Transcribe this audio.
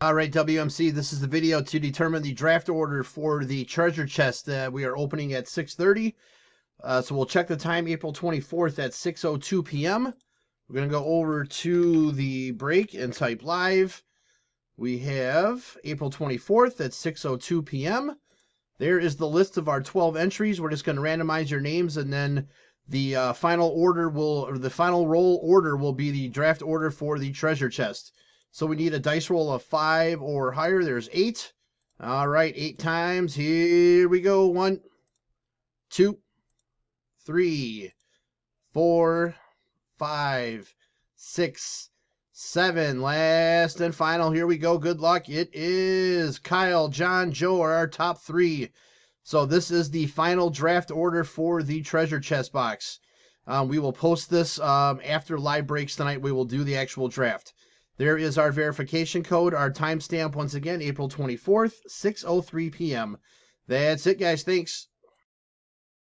All right, WMC, this is the video to determine the draft order for the treasure chest that we are opening at 6:30. So we'll check the time, April 24th at 6:02 p.m. We're going to go over to the break and type live. We have April 24th at 6:02 p.m. There is the list of our 12 entries. We're just going to randomize your names, and then the final roll order will be the draft order for the treasure chest. So we need a dice roll of 5 or higher. There's 8. All right, 8 times. Here we go. 1, 2, 3, 4, 5, 6, 7. Last and final. Here we go. Good luck. It is Kyle, John, Joe are our top 3. So this is the final draft order for the treasure chest box. We will post this after live breaks tonight. We will do the actual draft. There is our verification code, our timestamp once again, April 24th, 6:03 p.m. That's it, guys. Thanks.